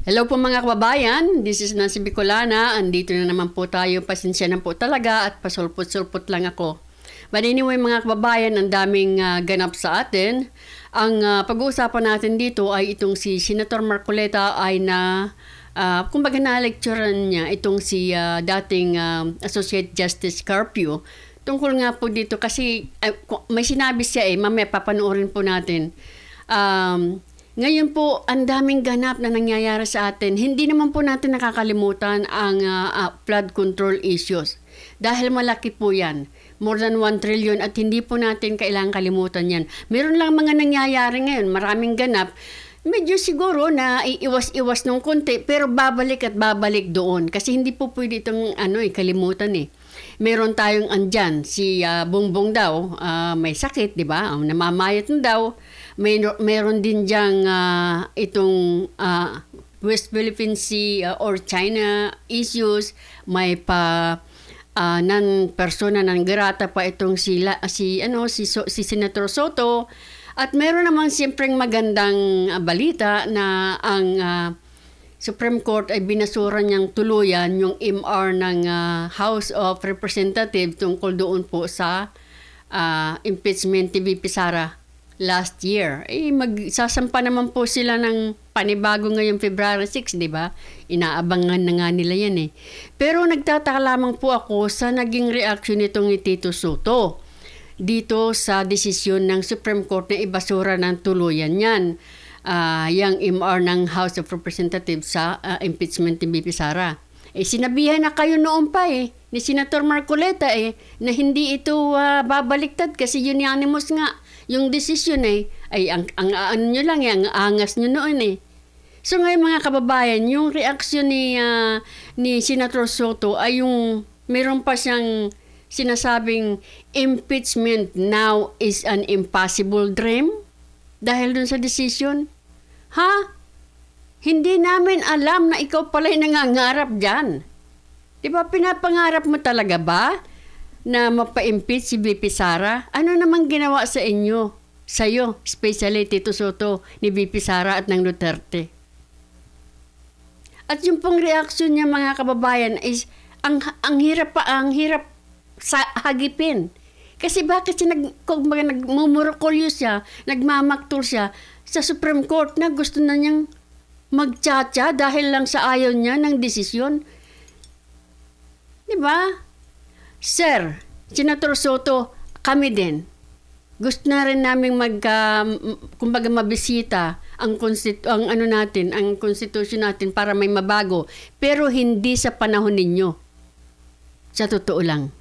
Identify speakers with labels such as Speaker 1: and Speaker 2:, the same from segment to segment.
Speaker 1: Hello po mga kababayan, this is Nancy Bicolana. Andito na naman po tayo, pasensya na po talaga at pasulpot-sulpot lang ako. But anyway mga kababayan, ang daming ganap sa atin. Ang pag-uusapan natin dito ay itong si Senator Marcoleta ay kumbaga na-lecturean niya itong si dating Associate Justice Carpio. Tungkol nga po dito kasi may sinabi siya mamaya papanoorin po natin. Ngayon po, ang daming ganap na nangyayari sa atin. Hindi naman po natin nakakalimutan ang flood control issues. Dahil malaki po yan. More than 1 trillion at hindi po natin kailangang kalimutan yan. Meron lang mga nangyayari ngayon. Maraming ganap. Medyo siguro na iiwas-iwas ng konti pero babalik at babalik doon. Kasi hindi po pwede itong kalimutan eh. Meron tayong andyan, si Bongbong daw, may sakit, di ba? Namamayat na daw. Meron din diyang itong West Philippine Sea or China issues. May persona non grata pa itong si Senator Soto. At meron naman siyempreng magandang balita na ang Supreme Court ay binasura niyang tuluyan yung MR ng House of Representatives tungkol doon po sa impeachment ni VP Sara last year. Magsasampa naman po sila ng panibago ngayong February 6, di ba? Inaabangan na nga nila yan eh. Pero nagtataka lamang po ako sa naging reaction nitong ni Tito Soto dito sa desisyon ng Supreme Court na ibasura ng tuluyan yan. Yung MR ng House of Representatives sa impeachment ni VP Sara. Sinabihan na kayo noon pa ni Senator Marcoleta na hindi ito babaliktad kasi unanimous nga yung decision ay ang ano nyo lang ang angas nyo noon So ngayon mga kababayan, yung reaksyon ni Senator Soto ay yung meron pa siyang sinasabing impeachment now is an impossible dream dahil dun sa decision. Ha? Hindi namin alam na ikaw pala'y nangangarap dyan. Di ba pinapangarap mo talaga ba na mapa-impeach si VP Sara? Ano namang ginawa sa inyo? Sa'yo, especially Tito Soto ni VP Sara at ng Duterte. At yung pong reaksyon niya mga kababayan is ang hirap sa hagipin. Kasi bakit siya nagmumurokolyo siya, nagmamaktol siya sa Supreme Court na gusto na niyang magtsatsa dahil lang sa ayaw niya ng desisyon. Di ba? Sir, Senator Soto, kami din. Gusto na rin namin kumbaga mabisita ang konstitusyon natin para may mabago. Pero hindi sa panahon ninyo. Sa totoo lang.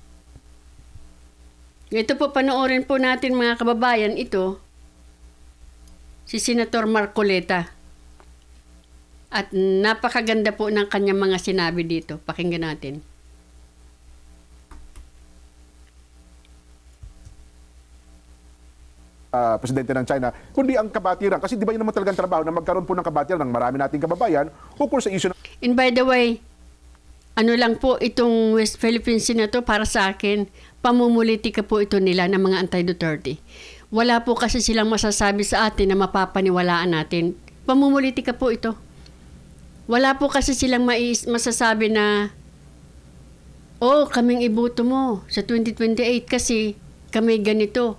Speaker 1: Ito po, panoorin po natin mga kababayan, ito, si Senator Marcoleta. At napakaganda po ng kanyang mga sinabi dito. Pakinggan natin.
Speaker 2: Presidente ng China, kundi ang kabatiran. Kasi di ba yun naman talagang trabaho na magkaroon po ng kabatiran ng marami nating kababayan ukol sa issue ng...
Speaker 1: And by the way, ano lang po itong West Philippine Sea na to para sa akin, pamumulitika po ito nila ng mga anti-Duterte. Wala po kasi silang masasabi sa atin na mapapaniwalaan natin. Pamumulitika po ito. Wala po kasi silang masasabi na kaming iboto mo sa 2028 kasi kami ganito.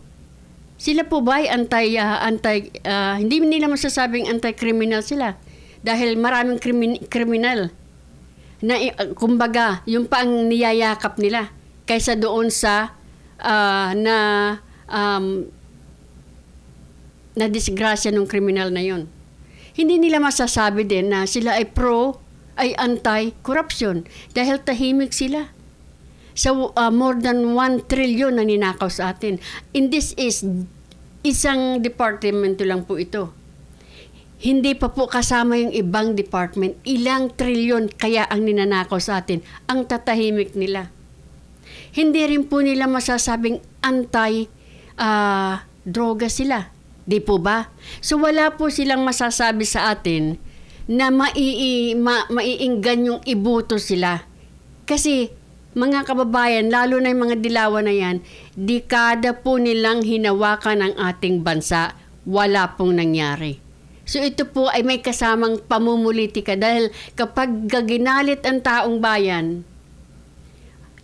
Speaker 1: Sila po ba ay hindi nila masasabing anti-criminal sila dahil maraming kriminal na kumbaga yung pa ang niyayakap nila kaysa doon sa na disgrasya ng kriminal na yon. Hindi nila masasabi din na sila ay anti-corruption dahil tahimik sila. So, more than 1 trillion na ninakaw sa atin. And this is isang departamento lang po ito. Hindi pa po kasama yung ibang department. Ilang trilyon kaya ang ninanakaw sa atin. Ang tatahimik nila. Hindi rin po nila masasabing anti-droga sila. Di po ba? So wala po silang masasabi sa atin na maiinggan yung ibuto sila. Kasi mga kababayan, lalo na yung mga dilawan na yan, dekada po nilang hinawakan ang ating bansa, wala pong nangyari. So ito po ay may kasamang pamumulitika dahil kapag ginalit ang taong bayan,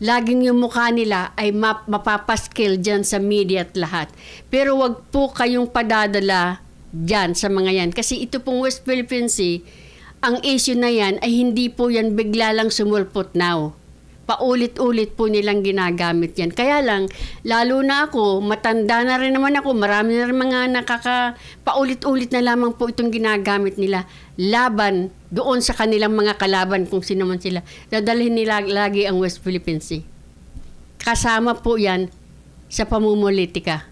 Speaker 1: laging yung mukha nila ay mapapaskil dyan sa media at lahat. Pero wag po kayong padadala dyan sa mga yan. Kasi ito pong West Philippine Sea, ang issue na yan ay hindi po yan bigla lang sumulpot now. Paulit-ulit po nilang ginagamit yan. Kaya lang, lalo na ako, matanda na rin naman ako, marami na rin mga paulit-ulit na lamang po itong ginagamit nila laban doon sa kanilang mga kalaban kung sino man sila. Dadalhin nila lagi ang West Philippine Sea. Kasama po yan sa pamumulitika.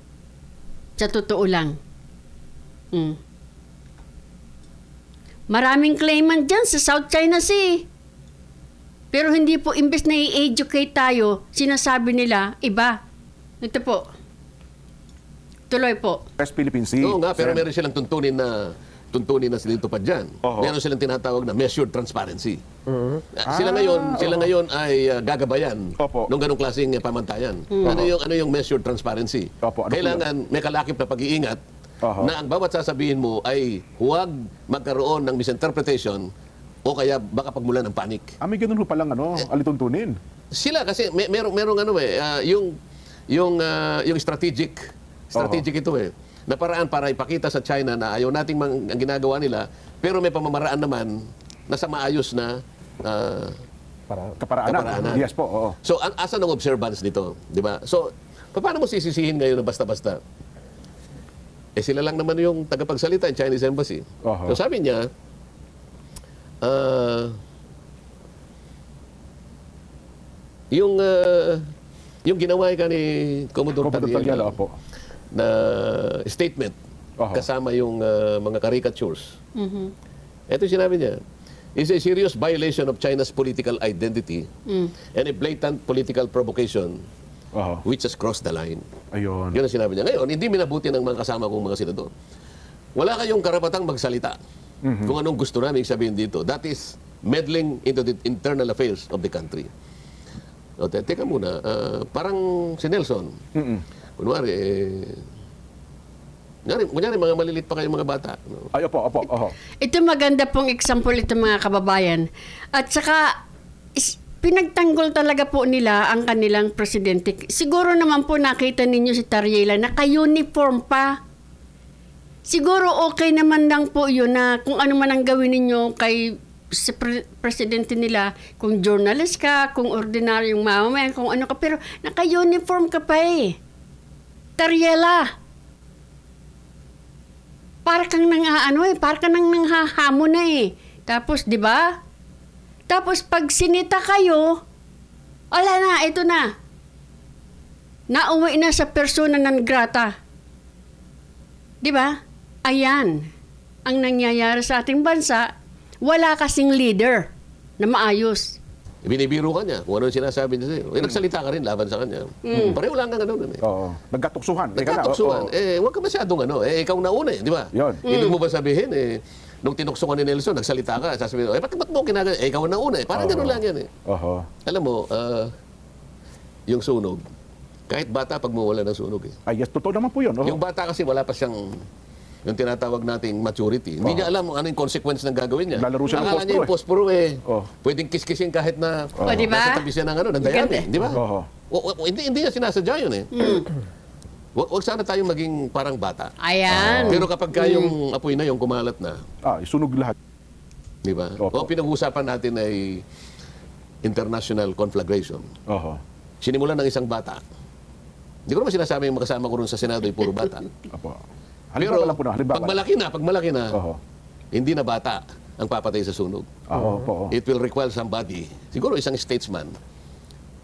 Speaker 1: Sa totoo lang. Maraming claimant dyan sa South China Sea. Pero hindi po, imbes na i-educate tayo, sinasabi nila, iba. Ito po. Tuloy po.
Speaker 2: West Philippine Sea.
Speaker 3: Oo nga, pero
Speaker 2: Sen.
Speaker 3: meron silang tuntunin na sinilitupad dyan.
Speaker 2: Oho.
Speaker 3: Meron silang tinatawag na measured transparency. Sila ngayon ay gagabayan
Speaker 2: Opo.
Speaker 3: ng ganong klaseng pamantayan. Ano yung measured transparency?
Speaker 2: Opo, ano po
Speaker 3: Kailangan may kalakip na pag-iingat
Speaker 2: Oho.
Speaker 3: na ang bawat sasabihin mo ay huwag magkaroon ng misinterpretation o kaya baka pagmulan ng panic.
Speaker 2: May ganun ho palang alituntunin.
Speaker 3: Sila kasi merong yung strategic ito na paraan para ipakita sa China na ayaw nating ang ginagawa nila, pero may pamamaraan naman na sa maayos na
Speaker 2: Kaparaanan. Yes po, oo.
Speaker 3: So asa ng observance nito, di ba? So paano mo sisisihin ngayon na basta-basta? Sila lang naman yung tagapagsalita ng Chinese Embassy.
Speaker 2: Oho.
Speaker 3: So sabi niya, yung ginawa ka ni Commodore
Speaker 2: Tagliela,
Speaker 3: Tagliela
Speaker 2: opo.
Speaker 3: na statement
Speaker 2: Oho.
Speaker 3: kasama yung mga caricatures. Ito yung sinabi niya, is a serious violation of China's political identity and a blatant political provocation
Speaker 2: Oho.
Speaker 3: which has crossed the line.
Speaker 2: Ayun.
Speaker 3: Yun ang sinabi niya. Ngayon, hindi minabuti ng mga kasama kong mga senador. Wala kayong karapatang magsalita kung anong gusto namin sabihin dito. That is meddling into the internal affairs of the country. O, teka muna, parang si Nelson, kunwari, kunyari mga malilit pa kayong mga bata. No?
Speaker 2: Ay, opo. Oho.
Speaker 1: Ito maganda pong example ito mga kababayan. At saka, pinagtanggol talaga po nila ang kanilang presidente. Siguro naman po nakita ninyo si Tagliela, naka-uniform pa. Siguro okay naman lang po yun na kung ano man ang gawin ninyo kay sa presidente nila, kung journalist ka, kung ordinaryong mamamayan, kung ano ka, pero naka-uniform ka pa eh. Tagliela. Para kang para kang nanghahamon na eh. Tapos, di ba? Tapos, pag sinita kayo, wala na, ito na. Nauwi na sa persona non grata. Di ba? Ayan ang nangyayari sa ating bansa. Wala kasing leader na maayos.
Speaker 3: Binibiro ka niya kung ano yung sinasabi niya sa'yo. Nagsalita ka rin laban sa kanya. Pareho lang ang ganun.
Speaker 2: Oo. Nagkatuksuhan.
Speaker 3: Nagkatuksuhan. Huwag ka masyadong ikaw na una di ba?
Speaker 2: Yun.
Speaker 3: Ibig mo ba sabihin, nung tinuksuhan ni Nelson, nagsalita ka, sasabihin, ba't mo ginagawa? Ikaw na una Parang ganun lang yan
Speaker 2: Oho.
Speaker 3: Alam mo, yung sunog, kahit bata pag mawala ng sunog
Speaker 2: Ay, yes, totoo naman po yun.
Speaker 3: Yung bata kasi wala pa siyang yung tinatawag nating maturity. Hindi niya alam ano yung consequence ng gagawin niya.
Speaker 2: Lalaro siya ng
Speaker 3: Akala niya yung posporo pwedeng kiskisin kahit na
Speaker 1: di ba?
Speaker 3: nasa tabi siya ng dayami. Di ba?
Speaker 2: Oho.
Speaker 3: Hindi niya sinasadya yun Huwag sana tayong maging parang bata.
Speaker 1: Ayan.
Speaker 3: Pero kapag yung apoy na yung kumalat na,
Speaker 2: Isunog lahat.
Speaker 3: di ba?
Speaker 2: Opo.
Speaker 3: O pinag-uusapan natin ay international conflagration.
Speaker 2: Oho.
Speaker 3: Sinimulan ng isang bata. Hindi ko naman sinasabi yung makasama ko rin sa Senado ay puro bata.
Speaker 2: Opo.
Speaker 3: Pero
Speaker 2: Halimbawa lang po na.
Speaker 3: pag malaki na,
Speaker 2: Oho.
Speaker 3: hindi na bata ang papatay sa sunog.
Speaker 2: Oho.
Speaker 3: It will require somebody, siguro isang statesman,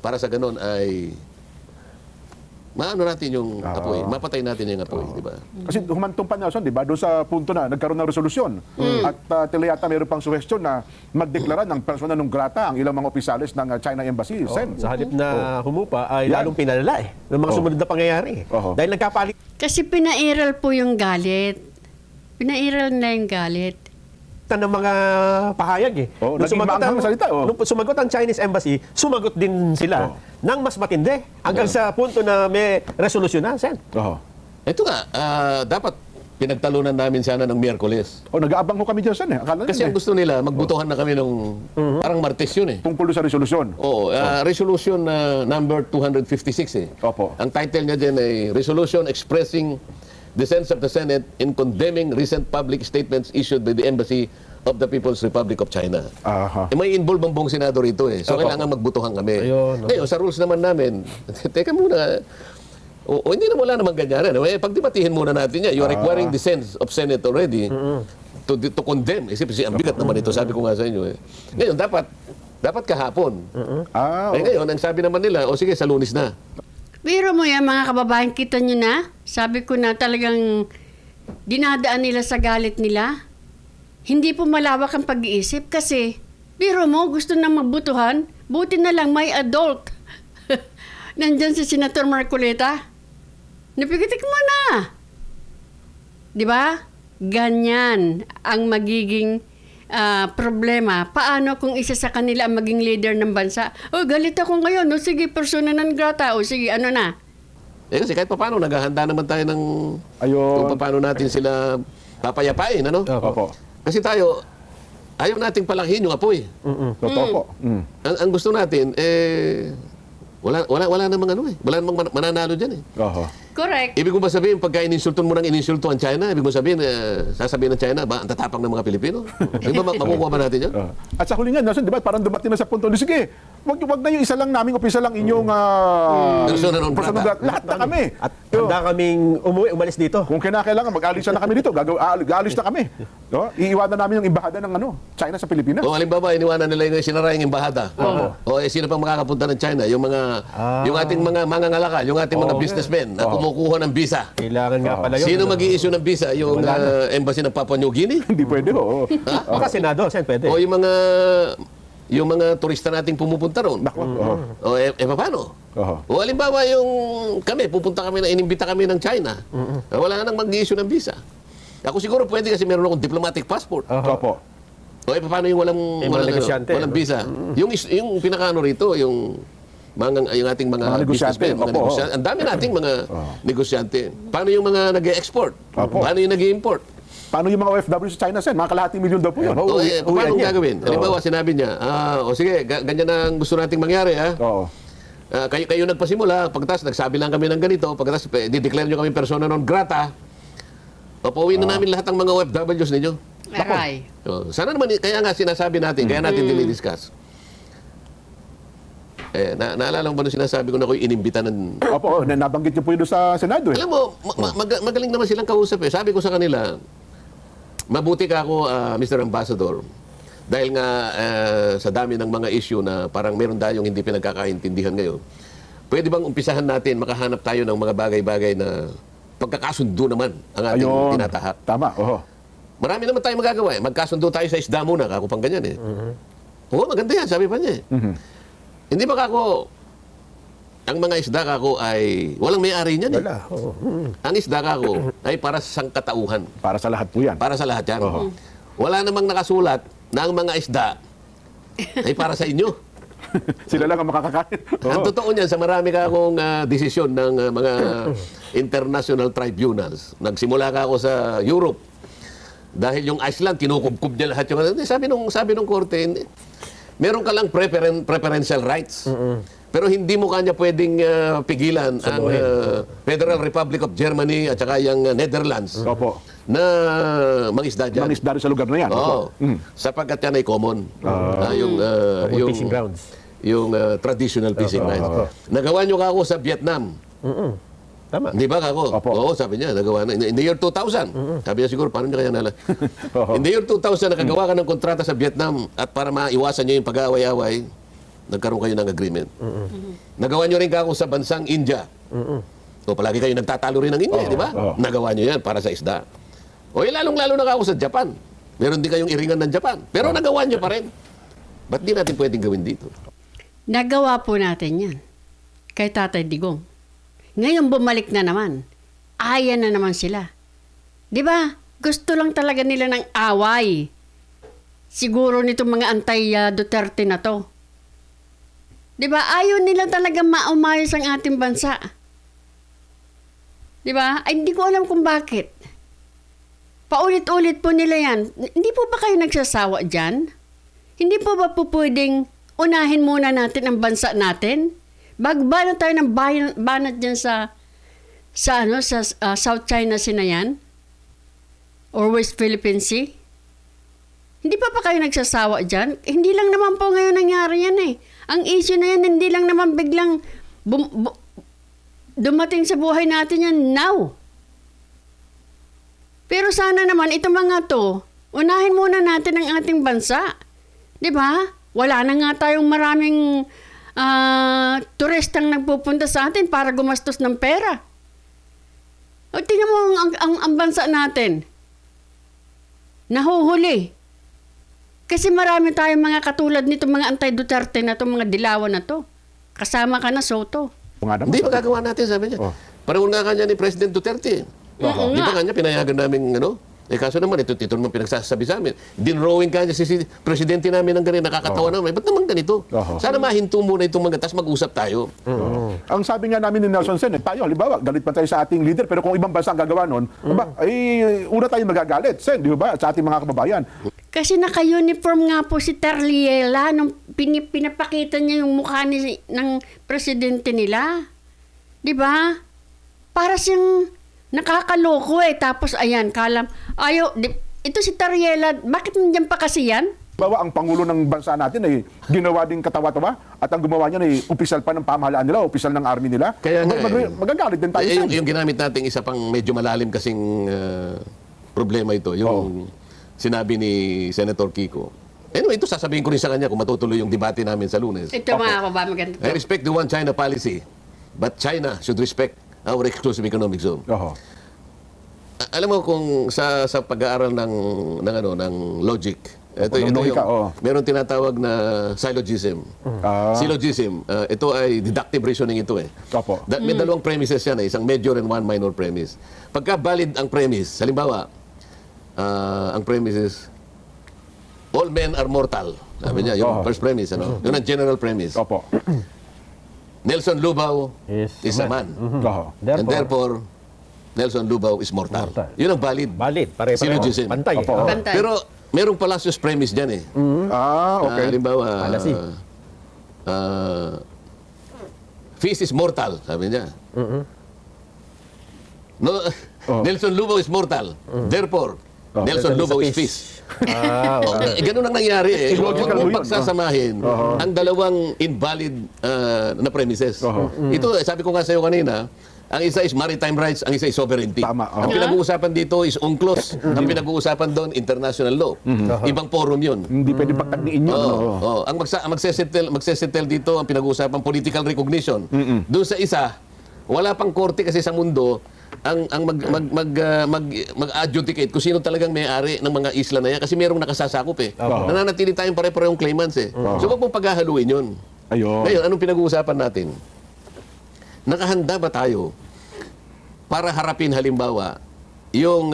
Speaker 3: para sa ganun ay maano natin yung apoy, mapatay natin yung apoy, di ba?
Speaker 2: Kasi humantong pa Nelson, di ba? Doon sa punto na nagkaroon ng resolusyon. At yata mayroon pang suhestyon na magdeklara ng persona non grata ang ilang mga opisyalis ng China Embassy. Sen.
Speaker 4: Sa halip na humupa ay
Speaker 2: Yan.
Speaker 4: lalong pinalala ng mga sumunod na pangyayari.
Speaker 2: Oho.
Speaker 4: Dahil nagkapalit
Speaker 1: Kasi pinairal po yung galit. Pinairal na yung galit.
Speaker 4: ng mga pahayag
Speaker 2: Oo,
Speaker 4: Nung
Speaker 2: naging maanghang salita,
Speaker 4: nung sumagot ang Chinese Embassy, sumagot din sila ng mas matindi hanggang sa punto na may resolusyon na, Sen.
Speaker 2: Oho.
Speaker 3: Ito nga, dapat pinagtalunan namin sana ng Miyerkules.
Speaker 2: O, nag-aabang ko kami dyan, Sen. Akala
Speaker 3: Kasi ang
Speaker 2: nila,
Speaker 3: gusto nila, magbutuhan na kami nung parang Martes yun eh.
Speaker 2: tungkol doon sa resolusyon.
Speaker 3: Oo, resolution number 256 eh.
Speaker 2: Opo.
Speaker 3: Ang title niya dyan ay Resolution Expressing the Sense of the Senate in Condemning Recent Public Statements Issued by the Embassy of the People's Republic of China.
Speaker 2: Aha.
Speaker 3: May involve ang buong Senado rito eh. So, kailangan magbutuhan kami.
Speaker 4: Ayun,
Speaker 3: Ngayon, sa rules naman namin, teka muna, hindi na wala naman ganyan. Pagdibatihin muna natin yan. You are requiring the sense of Senate already to condemn. Isip, ang bigat naman ito, sabi ko nga sa inyo eh. Ngayon, dapat kahapon. Ngayon, ang sabi naman nila, sige, sa Lunes na.
Speaker 1: Pero mo yan, mga kababayan, kita nyo na? Sabi ko na talagang dinadaan nila sa galit nila. Hindi po malawak ang pag-iisip kasi biro mo, gusto na magbutuhan, buti na lang may adult. Nandyan si Senator Marcoleta. Napigitik mo na. Di ba? Ganyan ang magiging problema. Paano kung isa sa kanila ang maging leader ng bansa? O, galit ako ngayon. O, sige, persona non grata. O, sige, ano na?
Speaker 3: Kasi kahit paano, naghahanda naman tayo ng kung paano natin sila papayapain, ano?
Speaker 2: Opo.
Speaker 3: Kasi tayo, ayaw nating palanghin yung apoy.
Speaker 2: Totoo po.
Speaker 3: Ang gusto natin, wala namang ano eh. Wala namang mananalo dyan eh.
Speaker 2: Oho.
Speaker 1: Correct.
Speaker 3: Ibig mo ba sabihin, pagka ininsulton mo ng ininsulto ang China, ibig mo sabihin, sasabihin ng China, ba, ang tatapang ng mga Pilipino? Di ba makukuha ba natin yan?
Speaker 2: At sa huli nga, Nelson, di ba, parang dumating na sa punto, sige, wag na yung isa lang namin, o isa lang inyong
Speaker 3: Persona non grata.
Speaker 2: Lahat na kami.
Speaker 4: At handa kaming umalis dito.
Speaker 2: Kung kinakailangan, mag-alis na kami dito. Alis na kami. No? Iiwanan namin yung embahada ng China sa Pilipinas.
Speaker 3: O halimbawa, iniwanan nila yung sinara yung embahada. O sino pang makakapunta ng China? Yung yung ating mga mangangalakal, yung ating mga businessmen na kumukuha ng visa.
Speaker 4: Kailangan nga pala yun.
Speaker 3: Sino mag-i-issue ng visa? Yung embassy ng Papua New Guinea?
Speaker 2: Hindi pwede, oo.
Speaker 4: Baka Senado, Sen, pwede.
Speaker 3: O yung mga turista nating pumupunta ron?
Speaker 2: Nako.
Speaker 3: O paano?
Speaker 2: Oho.
Speaker 3: O halimbawa yung pupunta kami inimbita kami ng China. Wala nang mag-i-issue ng visa. Ako siguro pwede kasi meron akong diplomatic passport.
Speaker 2: Opo.
Speaker 3: O paano yung walang
Speaker 4: negosyante,
Speaker 3: walang visa? Yung pinakaano rito, yung ating mga
Speaker 2: negosyante.
Speaker 3: businessmen, mga
Speaker 2: Opo.
Speaker 3: negosyante. Ang dami nating mga negosyante. Paano yung mga nag-e-export?
Speaker 2: Opo.
Speaker 3: Paano yung nag-i-import?
Speaker 2: Paano yung mga OFW sa China, Sen? Mga kalahating milyon daw po yun.
Speaker 3: Paano gagawin? Halimbawa, sinabi niya, sige, ganyan ang gusto nating mangyari, ha?
Speaker 2: Oo.
Speaker 3: Kayo nagpasimula, pagkatapos nagsabi lang kami ng ganito, pagkatapos di-declare nyo kami persona non grata, pauwiin na namin lahat ng mga OFWs ninyo.
Speaker 1: Aray.
Speaker 3: Sana naman, kaya nga sinasabi natin, kaya natin dinidiscuss. Naalala mo ba nung sinasabi ko na ako'y inimbita ng...
Speaker 2: Opo, nabanggit niyo po yun doon sa Senado.
Speaker 3: Alam mo, magaling naman silang kausap eh. Sabi ko sa kanila, mabuti ka ako, Mr. Ambassador, dahil nga sa dami ng mga issue na parang meron tayong hindi pinagkakaintindihan ngayon. Pwede bang umpisahan natin, makahanap tayo ng mga bagay-bagay na pagkakasundo naman ang ating tinatahak?
Speaker 2: Tama, oho.
Speaker 3: Marami naman tayo magagawa eh. Magkasundo tayo sa isda muna, kako pang ganyan eh. Oo, maganda yan, sabi pa niya eh. Hindi ba kako, ang mga isda kako ay walang may-ari niyan eh.
Speaker 4: Wala.
Speaker 3: Ang isda kako ay para sa sangkatauhan.
Speaker 2: Para sa lahat po yan.
Speaker 3: Para sa lahat yan. Wala namang nakasulat na ang mga isda ay para sa inyo.
Speaker 2: Sila lang ang makakakain.
Speaker 3: Ang totoo niyan, sa marami ka akong desisyon ng mga international tribunals. Nagsimula ka ako sa Europe. Dahil yung Iceland, kinukubkub niya lahat yung... Sabi nung korte, meron ka lang preferential rights. Pero hindi mo kanya pwedeng pigilan ang Federal Republic of Germany at saka yung Netherlands
Speaker 2: Opo.
Speaker 3: na mangisda dyan.
Speaker 2: Mangisda rin sa lugar na yan.
Speaker 3: Oo. Sapagkat yan ay common. Yung
Speaker 4: Fishing grounds.
Speaker 3: Yung traditional fishing grounds. Nagawa nyo ka ako sa Vietnam.
Speaker 4: Tama.
Speaker 3: Hindi ba ako?
Speaker 2: Opo.
Speaker 3: Oo, sabi niya, nagawa na. In the year 2000. Sabi niya siguro, paano niya kaya nala? In the year 2000, nakagawa ka ng kontrata sa Vietnam at para maiwasan niyo yung pag-aaway-away, nagkaroon kayo ng agreement. Nagawa niyo rin ka ako sa bansang India. O palagi kayo nagtatalo rin ng India, di ba? Nagawa niyo yan para sa isda. O lalong-lalo na ako sa Japan. Meron din kayong iringan ng Japan. Pero nagawa niyo pa rin. Ba't di natin pwedeng gawin dito?
Speaker 1: Nagawa po natin yan. Kay Tatay Digong. Ngayon bumalik na naman. Ayan na naman sila. Di ba? Gusto lang talaga nila ng away. Siguro nitong mga anti-Duterte na to. Di ba? Ayaw nila talaga maumayos ang ating bansa. Di ba? Ay, hindi ko alam kung bakit. Paulit-ulit po nila yan. Hindi po ba kayo nagsasawa dyan? Hindi po ba po pwedeng unahin muna natin ang bansa natin? Bagbanat tayo ng banat dyan sa South China Sea na yan? Or West Philippine Sea? Hindi pa kayo nagsasawa dyan? Hindi lang naman po ngayon nangyari yan eh. Ang issue na yan, hindi lang naman biglang dumating sa buhay natin yan now. Pero sana naman, itong mga to, unahin muna natin ang ating bansa. Di ba? Wala na nga tayong maraming turistang nagpupunta sa atin para gumastos ng pera. O tingnan mo ang bansa natin. Nahuhuli. Kasi marami tayong mga katulad nito, mga anti-Duterte na to, mga dilawan na to. Kasama ka na, Soto.
Speaker 3: Hindi magagawa natin, sabi niya. Pareho nga kanya ni President Duterte. Di ba kanya pinayagan namin, kaso naman, ito naman pinagsasabi sa amin. Dinrowing kanya si presidente namin ng ganyan, nakakatawa naman. Ba't naman ganito? Sana mahinto muna itong mga, tas mag-usap tayo.
Speaker 2: Ang sabi nga namin ni Nelson Sen, tayo, halimbawa, galit pa tayo sa ating leader, pero kung ibang bansa ang gagawa nun, una tayo magagalit, Sen, di ba? Sa ating mga kababayan.
Speaker 1: Kasi naka-uniform nga po si Tarliela nung pinapakita niya yung mukha ng presidente nila. Di ba? Para siyang nakakaloko eh. Tapos ayan, ito si Tarliela, bakit nandiyan pa kasi yan?
Speaker 2: Bawa ang Pangulo ng bansa natin ay ginawa din katawa-tawa at ang gumawa niya ay opisyal pa ng pamahalaan nila, opisyal ng army nila.
Speaker 3: Kaya
Speaker 2: magagalit din tayo.
Speaker 3: Yung ginamit natin isa pang medyo malalim kasing problema ito. Yung sinabi ni Senator Kiko. Anyway, ito sasabihin ko rin sa kanya kung matutuloy yung debate namin sa Lunes.
Speaker 1: Ito mga kababayan, maganda
Speaker 3: I
Speaker 1: to.
Speaker 3: respect the one China policy, but China should respect our exclusive economic zone. Alam mo kung sa pag-aaral ng logic, meron tinatawag na syllogism. Syllogism, ito ay deductive reasoning ito eh. May dalawang premises yan eh, isang major and one minor premise. Pagka valid ang premise, halimbawa, ang premise is all men are mortal. Sabi niya, yung first premise, Yun ang general premise. Nelson Lubao is a man. And therefore, Nelson Lubao is mortal. Yun ang valid.
Speaker 4: Pare-pareho.
Speaker 3: Syllogism.
Speaker 4: Pantay.
Speaker 1: Pantay.
Speaker 3: Pero merong fallacious premise dyan eh. Halimbawa, fish is mortal, sabi niya. No, Nelson Lubao is mortal. Therefore, Nelson Lubao is fish. Ganun ang nangyari eh. Huwag mong pagsasamahin ang dalawang invalid na premises. Ito, sabi ko nga sa'yo kanina, ang isa is maritime rights, ang isa is sovereignty. Ang pinag-uusapan dito is UNCLOS. Ang pinag-uusapan doon, international law. Ibang forum yun.
Speaker 2: Hindi pwede pagtagniin yun.
Speaker 3: Ang magsesettle dito, ang pinag-uusapan, political recognition. Doon sa isa, wala pang korte kasi sa mundo ang mag-adjudicate kung sino talagang may-ari ng mga isla na yan kasi merong nakasasakop eh. Nananatili tayong pare-parehong claimants eh. So wag mong paghahaluin yun. Ngayon, anong pinag-uusapan natin? Nakahanda ba tayo para harapin halimbawa yung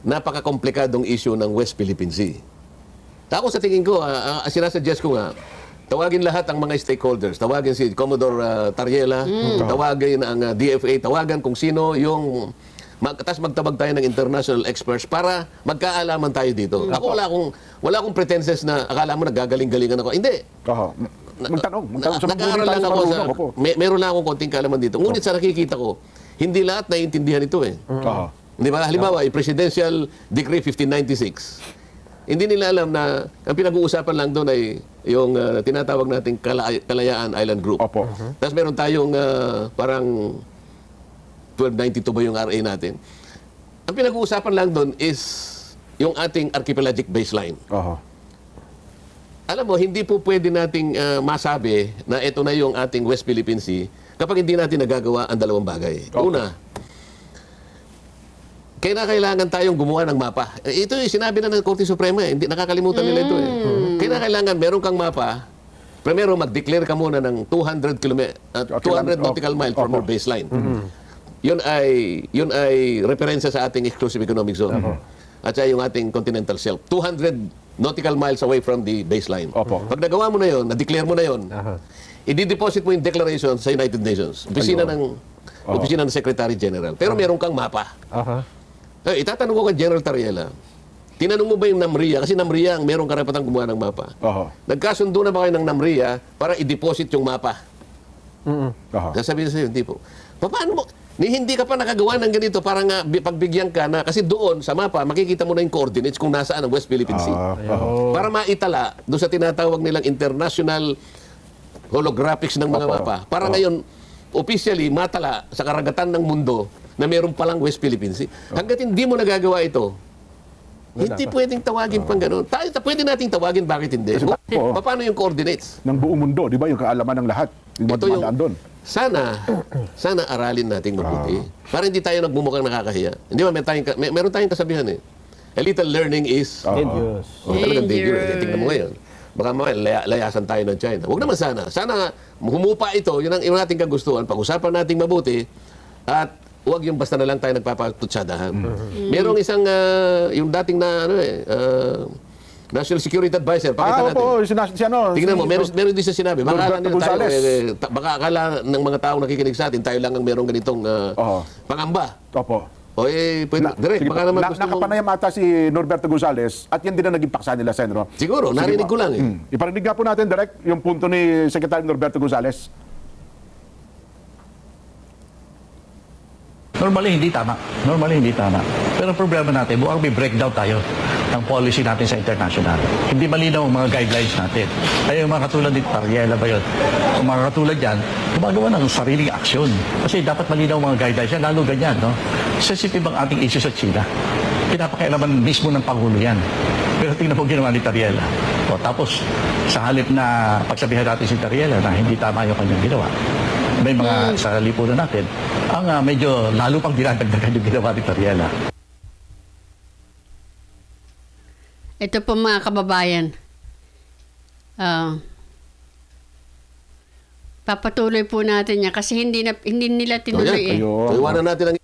Speaker 3: napaka-komplikadong issue ng West Philippine Sea? Ako sa tingin ko, sinasuggest ko nga, tawagin lahat ang mga stakeholders. Tawagin si Commodore Tarriela, tawagin ang DFA, tawagan kung sino yung tapos magtabag tayo ng international experts para magkaalaman tayo dito. Ako wala akong pretenses na akala mo nagagaling-galingan ako. Hindi.
Speaker 2: Magtanong.
Speaker 3: Nag-aaral lang ako sa meron lang akong konting kaalaman dito. Ngunit sa nakikita ko, hindi lahat naiintindihan ito eh. Di ba? Halimbawa, yung Presidential Decree 1596. Hindi nila alam na ang pinag-uusapan lang doon ay yung tinatawag nating Kalayaan Island Group. Tapos meron tayong parang 1292 ba yung RA natin. Ang pinag-uusapan lang doon is yung ating archipelagic baseline. Alam mo, hindi po pwede nating masabi na ito na yung ating West Philippine Sea kapag hindi natin nagagawa ang dalawang bagay. Una, kailangan tayong gumawa ng mapa. Ito yung sinabi na ng Korte Suprema eh. Hindi nakakalimutan nila ito eh. Kailangan meron kang mapa. Primero mag-declare ka muna ng 200 nautical miles from your baseline. Yun ay referensya sa ating exclusive economic zone. At saka yung ating continental shelf. 200 nautical miles away from the baseline. Pag nagawa mo na yun, na-declare mo na yun, i-deposit mo yung declaration sa United Nations. Opisina ng Secretary General. Pero meron kang mapa.
Speaker 4: Aha.
Speaker 3: Itatanong ko kay General Tariela, tinanong mo ba yung NAMRIA? Kasi NAMRIA ang merong karapatang gumawa ng mapa.
Speaker 2: Oho.
Speaker 3: Nagkasundo na ba kayo ng NAMRIA para i-deposit yung mapa?
Speaker 2: Oho.
Speaker 3: Sasabihin sa'yo, hindi po. Paano mo? Hindi ka pa nakagawa ng ganito para nga pagbigyan ka na, kasi doon sa mapa, makikita mo na yung coordinates kung nasaan ang West Philippine Sea.
Speaker 2: Oho.
Speaker 3: Para maitala doon sa tinatawag nilang international holographics ng mga mapa. Para ngayon, officially, matala sa karagatan ng mundo na meron palang West Philippine Sea. Hanggat hindi mo nagagawa ito, hindi pwedeng tawagin pang gano'n. Pwede nating tawagin, bakit hindi? Paano yung coordinates?
Speaker 2: Ng buong mundo, di ba? Yung kaalaman ng lahat. Yung
Speaker 3: Ito yung,
Speaker 2: dumadaan doon.
Speaker 3: sana aralin nating mabuti. Para hindi tayo nagmumukhang nakakahiya. Hindi ba, meron tayong kasabihan eh. A little learning is...
Speaker 4: Dangerous.
Speaker 3: Talagang dangerous.
Speaker 1: Dangerous.
Speaker 3: Tingnan mo ngayon. Baka layasan tayo ng China. Huwag naman sana. Sana humupa ito, yun ang ating kagustuhan. Pag-usapan nating mabuti at huwag yung basta na lang tayo nagpapatutsadahan. Merong isang, yung dating na, National Security Advisor, pakita natin.
Speaker 2: Opo,
Speaker 3: Tingnan mo, meron din siya sinabi. Baka akala
Speaker 2: Norberto
Speaker 3: nila tayo,
Speaker 2: Gonzales.
Speaker 3: baka akala ng mga tao nakikinig sa atin, tayo lang ang merong ganitong pangamba.
Speaker 2: Opo.
Speaker 3: O pwede, direct, baka naman gusto mong...
Speaker 2: Nakapanayam ata si Norberto Gonzales at yan din ang naging paksa nila, Senro.
Speaker 3: Siguro, narinig ko lang eh.
Speaker 2: Iparinig nga po natin direct yung punto ni Secretary Norberto Gonzales.
Speaker 5: Normally, hindi tama. Pero ang problema natin, mukhang may breakdown tayo ng policy natin sa international. Hindi malinaw ang mga guidelines natin. Kaya yung mga katulad ni Tariela ba yun? Yung mga katulad yan, gumagawa ng sariling aksyon. Kasi dapat malinaw ang mga guidelines yan, lalo ganyan, no? Sensitive ang ating issue sa China. Pinapakialaman mismo ng Pangulo yan. Pero tingnan mo ginawa ni Tariela. O, tapos, sa halip na pagsabihan natin si Tariela na hindi tama yung kanyang ginawa, may mga sa lipunan natin, ang medyo lalo pang dinadagdagan yung ginawa ni Tariela.
Speaker 1: Ito po mga kababayan. Papatuloy po natin yan kasi hindi nila tinuloy eh.
Speaker 2: Ayun.
Speaker 3: So, iwanan natin ang...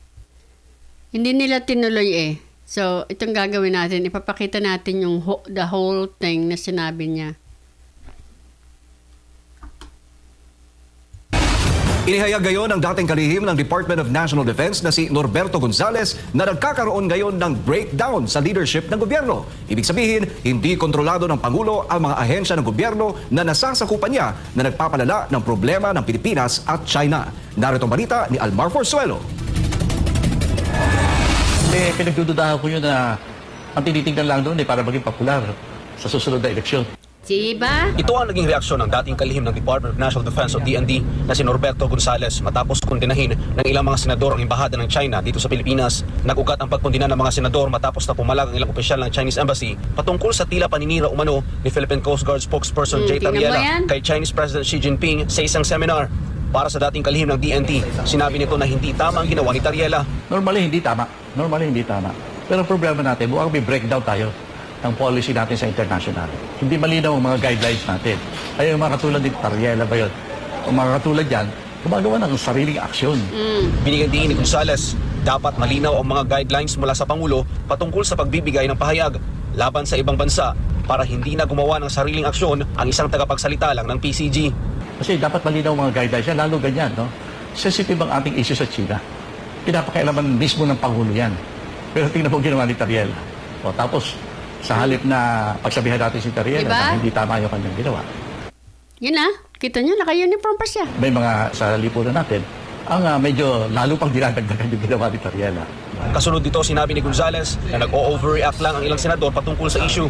Speaker 1: Hindi nila tinuloy eh. So, itong gagawin natin, ipapakita natin yung the whole thing na sinabi niya.
Speaker 6: Inihayag gayon ng dating kalihim ng Department of National Defense na si Norberto Gonzales na nagkakaroon ngayon ng breakdown sa leadership ng gobyerno. Ibig sabihin, hindi kontrolado ng Pangulo ang mga ahensya ng gobyerno na nasasakupan niya na nagpapalala ng problema ng Pilipinas at China. Narito ang balita ni Almar Forzuelo.
Speaker 5: Pinagdududahan ko yun na ang tinitingnan lang doon para maging popular sa susunod na eleksyon.
Speaker 1: Diba?
Speaker 7: Ito ang naging reaksyon ng dating kalihim ng Department of National Defense o DND na si Norberto Gonzales matapos kundinahin ng ilang mga senador ang embahada ng China dito sa Pilipinas. Nag-ugat ang pagkundina ng mga senador matapos na pumalag ang ilang opisyal ng Chinese Embassy patungkol sa tila paninira umano ni Philippine Coast Guard spokesperson Jay
Speaker 1: tingnan mo yan.
Speaker 7: Tariela kay Chinese President Xi Jinping sa isang seminar. Para sa dating kalihim ng DND, sinabi nito na hindi tama ang ginawa ni Tariela.
Speaker 5: Normally, hindi tama. Pero ang problema natin, mukhang may breakdown tayo ng policy natin sa international. Hindi malinaw ang mga guidelines natin. Kaya yung mga katulad ni Tariela ba yun? Ang mga katulad yan, gumagawa ng sariling aksyon.
Speaker 7: Binigyan din ni Gonzales, dapat malinaw ang mga guidelines mula sa Pangulo patungkol sa pagbibigay ng pahayag laban sa ibang bansa para hindi na gumawa ng sariling aksyon ang isang tagapagsalita lang ng PCG.
Speaker 5: Kasi dapat malinaw ang mga guidelines yan, lalo ganyan, no? Sensitive ang ating issue sa China. Pinapakialaman mismo ng Pangulo yan. Pero tingnan mo ginawa ni Tariela. O, tapos, sa halip na pagsabihan natin si Tariela
Speaker 1: Diba?
Speaker 5: na hindi tama yung kanyang ginawa.
Speaker 1: Yun na. Kita nyo, naka-uniform pa siya.
Speaker 5: May mga sa lipunan natin, ang medyo lalo pang dinadagdagan yung ginawa ni Tariela.
Speaker 7: Kasunod dito, sinabi ni Gonzales na nag-o-overreact lang ang ilang senador patungkol sa issue.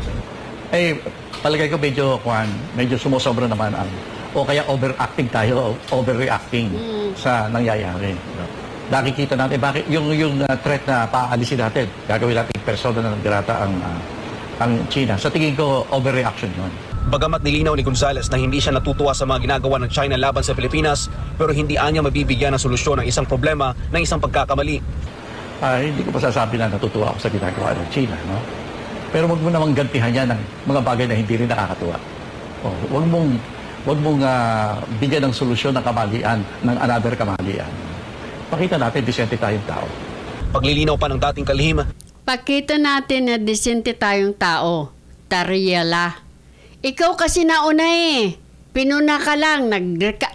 Speaker 5: Palagay ko medyo sumusobra naman ang, o kaya overacting tayo, overreacting sa nangyayari. Nakikita natin, bakit yung threat na paalisin natin, gagawin natin persona na nagdirata ang China. Sa tingin ko, overreaction yun.
Speaker 7: Bagamat nilinaw ni Gonzales na hindi siya natutuwa sa mga ginagawa ng China laban sa Pilipinas, pero hindi anya mabibigyan ng solusyon ng isang problema ng isang pagkakamali.
Speaker 5: Hindi ko pa sasabi na natutuwa ako sa ginagawa ng China, no? Pero wag mo namang gantihan yan ng mga bagay na hindi rin nakakatuwa. Wag mong bigyan ng solusyon ng kamalian, ng another kamalian. Pakita natin, disente tayong tao.
Speaker 7: Paglilinaw pa ng dating kalihim,
Speaker 1: Pakita natin na disente tayong tao. Tariela. Ikaw kasi nauna eh. pinuna ka lang,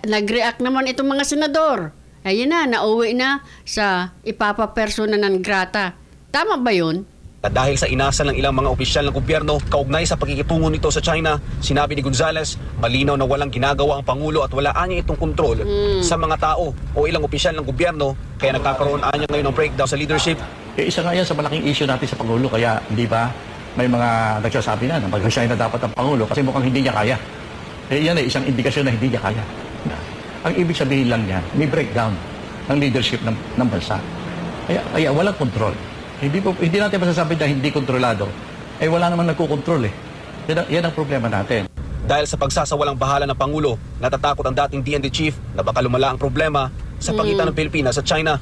Speaker 1: nag-react naman itong mga senador. Ayun na, nauwi na sa ipapapersona ng grata. Tama ba yun?
Speaker 7: At dahil sa inasal ng ilang mga opisyal ng gobyerno kaugnay sa pagkikitungo nito sa China, sinabi ni Gonzales, malinaw na walang ginagawa ang Pangulo at wala niya itong kontrol sa mga tao o ilang opisyal ng gobyerno, kaya nagkakaroon niya ngayon ng breakdown sa leadership.
Speaker 5: Isa nga yan sa malaking issue natin sa Pangulo, kaya di ba may mga nagsasabi na mag-resign na dapat ang Pangulo kasi mukhang hindi niya kaya. Yan ay isang indikasyon na hindi niya kaya. Ang ibig sabihin lang niya, may breakdown ng leadership ng bansa. Kaya walang control. Hindi natin masasabi na hindi kontrolado. Wala naman nagkukontrol eh. Yan ang problema natin.
Speaker 7: Dahil sa pagsasawalang bahala ng Pangulo, natatakot ang dating DND chief na baka lumala ang problema sa pagitan ng Pilipinas at China.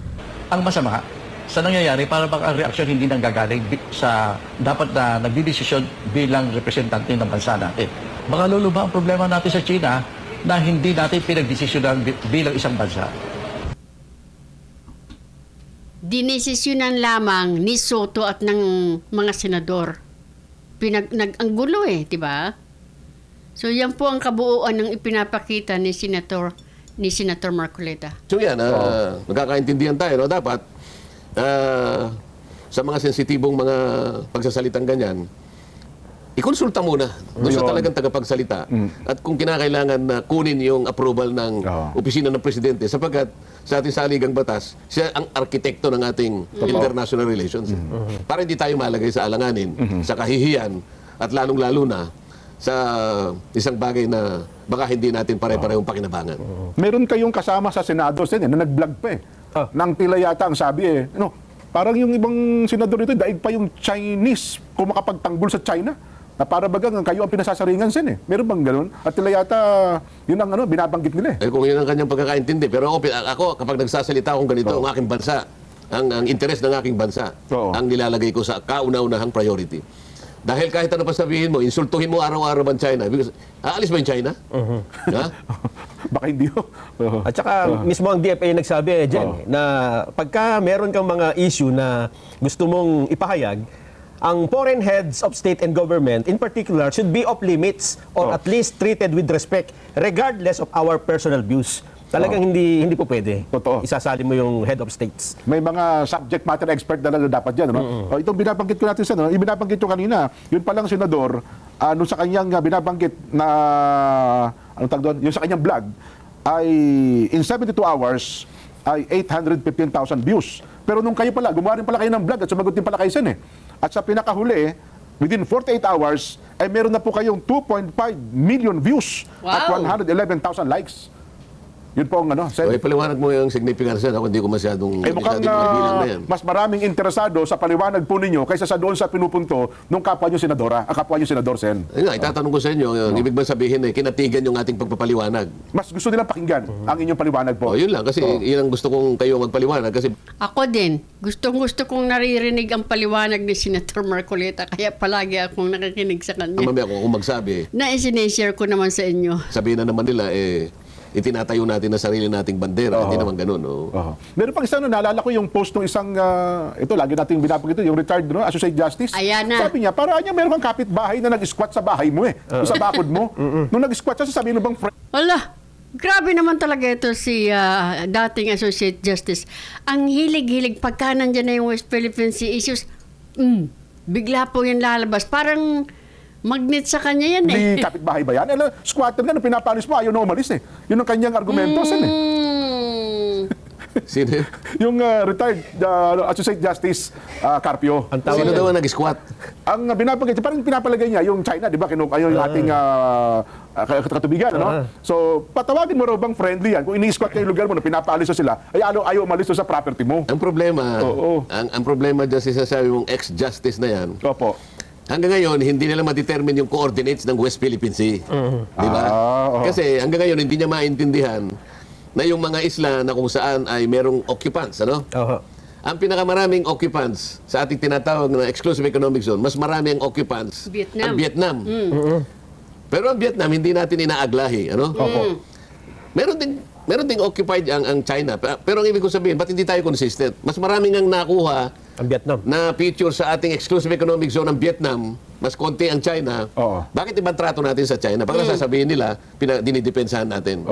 Speaker 5: Ang masama, sa nangyayari, para baka ang reaksyon hindi nang gagaling sa dapat na nagdidesisyon bilang representante ng bansa natin. Baka luluba ang problema natin sa China na hindi natin pinagdesisyonan bilang isang bansa.
Speaker 1: Dinesisyonan lamang ni Soto at ng mga senador. Nag-anggulo di ba? So yan po ang kabuuan ng ipinapakita ni Senator Marcoleta.
Speaker 3: So yan, magkakaintindihan tayo, no? Dapat sa mga sensitibong mga pagsasalitang ganyan, ikonsulta muna doon sa talagang tagapagsalita. At kung kinakailangan na kunin yung approval ng opisina ng presidente, sapagkat sa ating saligang batas, siya ang arkitekto ng ating international relations. Para hindi tayo malagay sa alanganin, sa kahihiyan, at lalong-lalo na sa isang bagay na baka hindi natin pare-parehong pakinabangan.
Speaker 2: Meron kayong kasama sa Senado, Sen, na nag-vlog pa nang tila yata ang sabi parang yung ibang senador nito, daig pa yung Chinese kung makapagtanggol sa China. Na para bagang kayo ang pinasasaringan, Sen. Meron bang ganun? At tila yata, yun ang binabanggit nila.
Speaker 3: Kung yun ang kanyang pagkakaintindi. Pero ako kapag nagsasalita akong ganito, ang aking bansa, ang interes ng aking bansa, ang nilalagay ko sa kauna-unahang priority. Dahil kahit ano pa sabihin mo, insultuhin mo araw-araw ang China. Because, aalis ba yung China? Ha?
Speaker 2: Baka hindi.
Speaker 4: At saka mismo ang DFA nagsabi Jen, na pagka meron kang mga issue na gusto mong ipahayag, ang foreign heads of state and government in particular should be off limits or at least treated with respect regardless of our personal views. Talagang hindi po pwede.
Speaker 2: Totoo.
Speaker 4: Isasali mo yung head of states.
Speaker 2: May mga subject matter expert na dapat dyan. Itong binabanggit ko natin sa yung binabanggit ko kanina, yun palang senador, nung sa kanyang binabanggit na, anong tawag doon, yung sa kanyang vlog, ay in 72 hours, ay 815,000 views. Pero nung kayo pala, gumawa rin pala kayo ng vlog at sumagot din pala kayo, Sen. At sa pinakahuli, within 48 hours, ay meron na po kayong 2.5 million views at 111,000 likes. Yun po ang Sen.
Speaker 3: Okay, paliwanag mo yung significance yan. Ako hindi ko masyadong
Speaker 2: Mukhang
Speaker 3: bilang na yan.
Speaker 2: mas maraming interesado sa paliwanag po ninyo kaysa sa doon sa pinupunto nung kapwa nyo senadora, kapwa nyo senador, Sen.
Speaker 3: Ayun nga, itatanong ko sa inyo, ibig ba sabihin kinatigan yung ating pagpapaliwanag?
Speaker 2: Mas gusto nilang pakinggan ang inyong paliwanag po.
Speaker 3: Yun lang, kasi yun ang gusto kong kayo magpaliwanag. Kasi
Speaker 1: Ako din, gustong-gusto kong naririnig ang paliwanag ni Senator Marcoleta, kaya palagi akong nakikinig sa kanya.
Speaker 3: mamaya kung magsabi,
Speaker 1: Na isineshare ko naman sa inyo.
Speaker 3: sabihin na naman nila, itinatayo natin na sarili nating bandera. Hindi naman ganun.
Speaker 2: Meron pang isang naalala ko yung post ng isang, ito, lagi nating binapag ito, yung retired Associate Justice.
Speaker 1: Ayan na.
Speaker 2: Sabi niya, para niya meron kang kapitbahay na nag-squat sa bahay mo sa bakod mo. Nung nag-squat siya, sasabihin mo bang friend?
Speaker 1: Wala, grabe naman talaga ito si dating Associate Justice. Ang hilig-hilig, pagka nandyan na yung West Philippine Sea issues, bigla po yung lalabas. Parang magnet sa kanya yan
Speaker 2: Hindi kapitbahay ba yan? Squatter nga, nung pinapalis mo, ayaw na umalis Yun ang kanyang argumento, Sen.
Speaker 3: Sino?
Speaker 2: Yung retired Associate Justice Carpio.
Speaker 3: Sino daw ang nag-squat?
Speaker 2: Ang binapagay, parang pinapalagay niya yung China, di ba? Ayaw yung ating katubigan, So, patawagin mo raw bang friendly yan? Kung ini-squat kayo yung lugar mo na pinapaalis sila, ay ayaw umalis sa property mo.
Speaker 3: Ang problema, ang problema dyan sasabi mong ex-justice na yan,
Speaker 2: Opo.
Speaker 3: hanggang ngayon, hindi nila ma-determine yung coordinates ng West Philippine Sea. Di ba? Kasi hanggang ngayon, hindi niya maintindihan na yung mga isla na kung saan ay merong occupants. Ang pinakamaraming occupants sa ating tinatawag na exclusive economic zone, mas marami ang occupants
Speaker 1: Vietnam.
Speaker 3: ang Vietnam. Pero ang Vietnam, hindi natin inaaglahi. Meron ding occupied ang China. Pero ang ibig ko sabihin, ba't hindi tayo consistent? Mas maraming ang nakuha
Speaker 4: Ang Vietnam.
Speaker 3: na feature sa ating exclusive economic zone ng Vietnam mas konti ang China,
Speaker 2: Oo.
Speaker 3: bakit ibang trato natin sa China? Pag nasasabihin nila, dinidepensahan natin.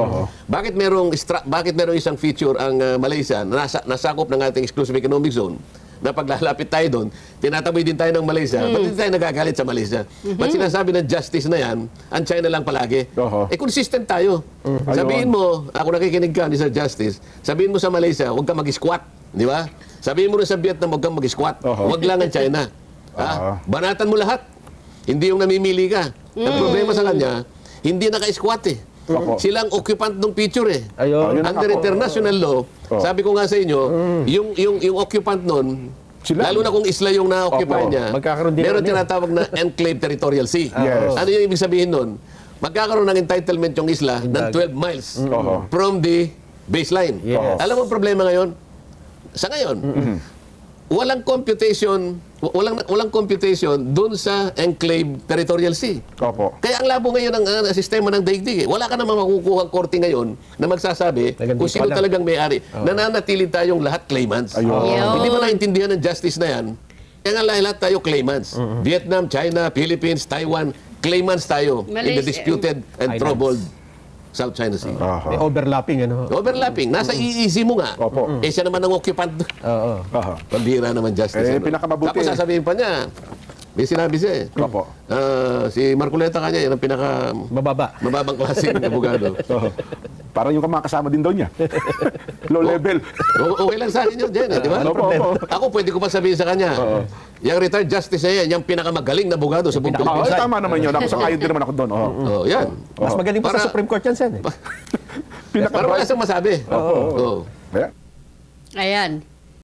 Speaker 3: Bakit merong isang feature ang Malaysia na nasakop ng ating exclusive economic zone? Na paglalapit tayo doon, tinataboy din tayo ng Malaysia. Ba't hindi tayo nagagalit sa Malaysia? Ba't sinasabi ng justice na yan, ang China lang palagi? Consistent tayo. Sabihin mo, ako nakikinig ka ni Sir Justice, sabihin mo sa Malaysia, huwag ka mag-squat. Di ba? Sabihin mo rin sa Vietnam, huwag kang mag-squat. Huwag lang ang China. Banatan mo lahat. Hindi yung namimili ka. Ang problema sa kanya, hindi naka-squat eh. Silang occupant ng picture eh.
Speaker 4: Ayun.
Speaker 3: Under international law, sabi ko nga sa inyo, yung occupant nun,
Speaker 2: Sila.
Speaker 3: lalo na kung isla yung na-occupy
Speaker 2: Opo.
Speaker 3: niya,
Speaker 4: Magkakaroon din
Speaker 3: meron
Speaker 4: ng-
Speaker 3: tinatawag na enclave territorial sea.
Speaker 2: Yes.
Speaker 3: Ano yung ibig sabihin nun? Magkakaroon ng entitlement yung isla ng 12 miles from the baseline.
Speaker 4: Yes.
Speaker 3: Alam mo ang problema ngayon? Sa ngayon, walang computation dun sa enclave territorial sea.
Speaker 2: Opo.
Speaker 3: Kaya ang labo ngayon ng sistema ng daigdig. Wala ka namang makukuha ang korte ngayon na magsasabi
Speaker 4: Talagang
Speaker 3: kung
Speaker 4: di
Speaker 3: sino
Speaker 4: pala.
Speaker 3: talagang may-ari. Nananatili tayong lahat claimants.
Speaker 2: Ayun.
Speaker 3: Hindi mo naintindihan ng justice na yan. Kaya nga lahat tayo claimants. Vietnam, China, Philippines, Taiwan, claimants tayo in the
Speaker 1: Malaysia.
Speaker 3: disputed and
Speaker 4: Islands.
Speaker 3: troubled South China Sea.
Speaker 4: May overlapping, ano?
Speaker 3: Overlapping. Nasa EEZ mo nga.
Speaker 2: Opo.
Speaker 3: Siya naman ang occupant.
Speaker 4: Oo.
Speaker 3: Pambira naman justice.
Speaker 2: Pinakamabuti.
Speaker 3: Tapos sasabihin pa niya, may sinabi siya eh.
Speaker 2: Opo.
Speaker 3: Si Marcoleta kanya, yan ang pinaka
Speaker 4: Mababa.
Speaker 3: mababang klaseng abogado.
Speaker 2: Parang yung kasama din daw niya. Low level.
Speaker 3: Okay lang sa akin yun, Jen, di ba?
Speaker 2: Opo, opo.
Speaker 3: Ako pwede ko pa sabihin sa kanya, yung retired justice na yan, yung pinakamagaling na abogado sa buong
Speaker 2: Ay,
Speaker 3: Pilipinas.
Speaker 2: tama naman yun. Ako sang-ayon din naman ako doon.
Speaker 3: Oh, yan.
Speaker 4: Mas magaling pa
Speaker 3: Para-
Speaker 4: sa Supreme Court yan, Sen.
Speaker 3: Para wala siyang masabi.
Speaker 2: Opo.
Speaker 3: Oo.
Speaker 2: Kaya,
Speaker 1: Ayan.